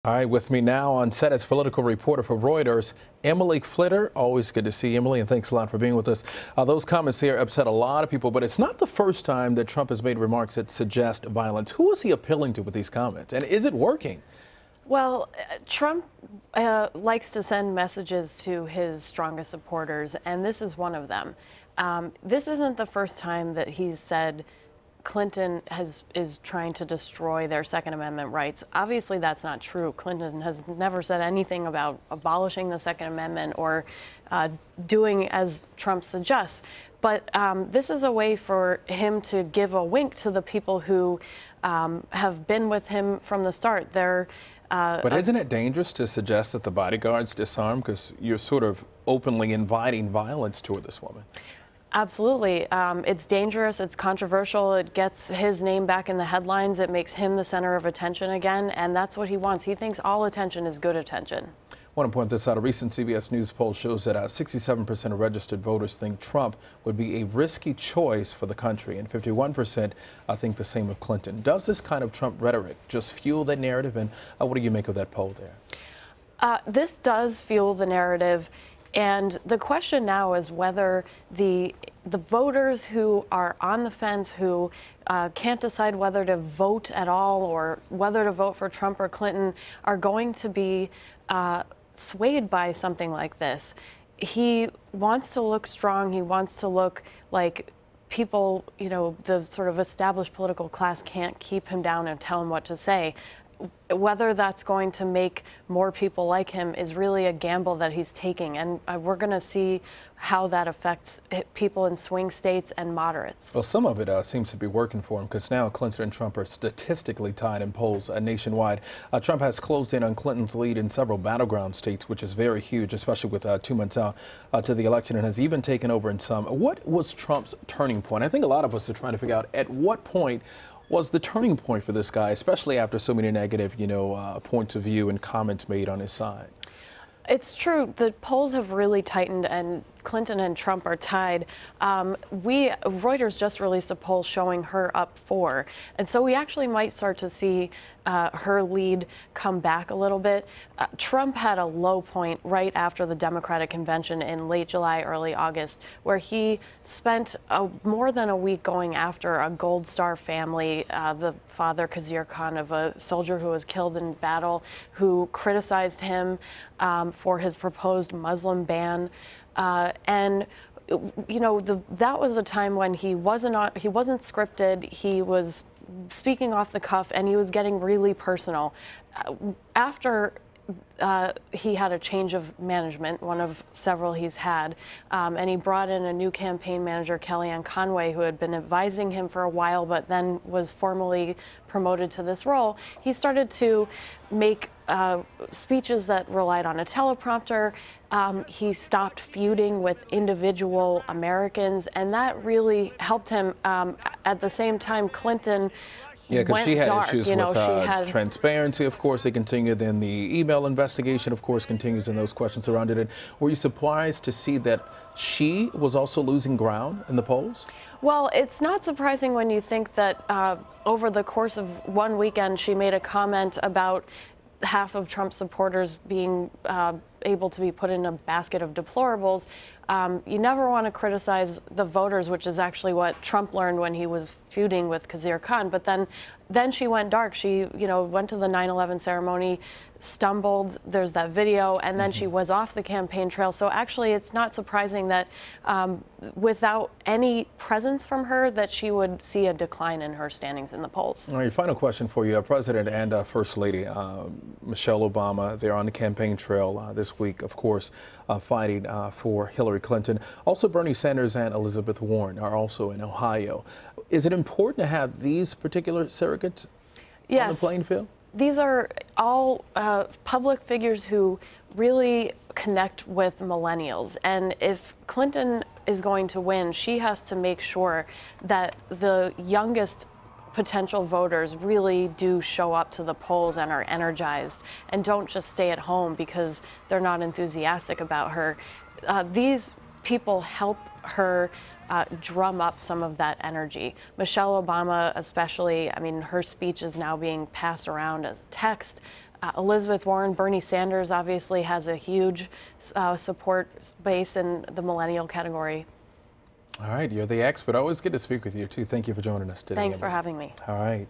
All right, with me now on set as political reporter for Reuters, Emily Flitter. Always good to see Emily, and thanks a lot for being with us. Those comments here upset a lot of people, but it's not the first time that Trump has made remarks that suggest violence. Who is he appealing to with these comments, and is it working? Well, Trump likes to send messages to his strongest supporters, and this is one of them. This isn't the first time that he's said Clinton is trying to destroy their Second Amendment rights. Obviously, that's not true. Clinton has never said anything about abolishing the Second Amendment or doing as Trump suggests. But this is a way for him to give a wink to the people who have been with him from the start. But isn't it dangerous to suggest that the bodyguards disarm, because you're sort of openly inviting violence toward this woman? Absolutely. It's dangerous. It's controversial. It gets his name back in the headlines. It makes him the center of attention again, and that's what he wants. He thinks all attention is good attention. I want to point this out. A recent CBS News poll shows that 67% of registered voters think Trump would be a risky choice for the country, and 51% think the same of Clinton. Does this kind of Trump rhetoric just fuel that narrative, and what do you make of that poll there? This does fuel the narrative. And the question now is whether the voters who are on the fence, who can't decide whether to vote at all or whether to vote for Trump or Clinton, are going to be swayed by something like this. He wants to look strong. He wants to look like people, the sort of established political class can't keep him down and tell him what to say. Whether that's going to make more people like him is really a gamble that he's taking, and we're going to see how that affects people in swing states and moderates. Well, some of it seems to be working for him, because now Clinton and Trump are statistically tied in polls nationwide. Trump has closed in on Clinton's lead in several battleground states, which is very huge, especially with 2 months out to the election, and has even taken over in some. What was Trump's turning point? I think a lot of us are trying to figure out at what point was the turning point for this guy, especially after so many negative, points of view and comments made on his side. It's true. The polls have really tightened, and Clinton and Trump are tied. Reuters just released a poll showing her up 4, and so we actually might start to see her lead come back a little bit. Trump had a low point right after the Democratic convention in late July, early August, where he spent more than a week going after a Gold Star family, the father, Khizr Khan, of a soldier who was killed in battle, who criticized him for his proposed Muslim ban. That was a time when he wasn't scripted. He was speaking off the cuff, and he was getting really personal. After he had a change of management, one of several he's had, and he brought in a new campaign manager, Kellyanne Conway, who had been advising him for a while, but then was formally promoted to this role. He started to make speeches that relied on a teleprompter. He stopped feuding with individual Americans, and that really helped him. At the same time, Clinton because she had dark. issues with transparency, of course, they continue. Then the email investigation, of course, continues, and those questions surrounded it. Were you surprised to see that she was also losing ground in the polls? Well, it's not surprising when you think that over the course of one weekend, she made a comment about half of Trump supporters being able to be put in a basket of deplorables. You never want to criticize the voters, which is actually what Trump learned when he was feuding with Khizr Khan. But then she went dark. She, went to the 9/11 ceremony, stumbled. There's that video, and then she was off the campaign trail. So actually, it's not surprising that without any presence from her, that she would see a decline in her standings in the polls. All right, final question for you. President and First Lady Michelle Obama, they're on the campaign trail this week, of course, fighting for Hillary Clinton. Also, Bernie Sanders and Elizabeth Warren are also in Ohio. Is it important to have these particular surrogates on the playing field? These are all public figures who really connect with millennials. And if Clinton is going to win, she has to make sure that the youngest potential voters really do show up to the polls and are energized and don't just stay at home because they're not enthusiastic about her. These people help her drum up some of that energy. Michelle Obama especially, I mean, her speech is now being passed around as text. Elizabeth Warren, Bernie Sanders obviously has a huge support base in the millennial category. All right, you're the expert. Always good to speak with you, too. Thank you for joining us today. Thanks for Emily. having me. All right.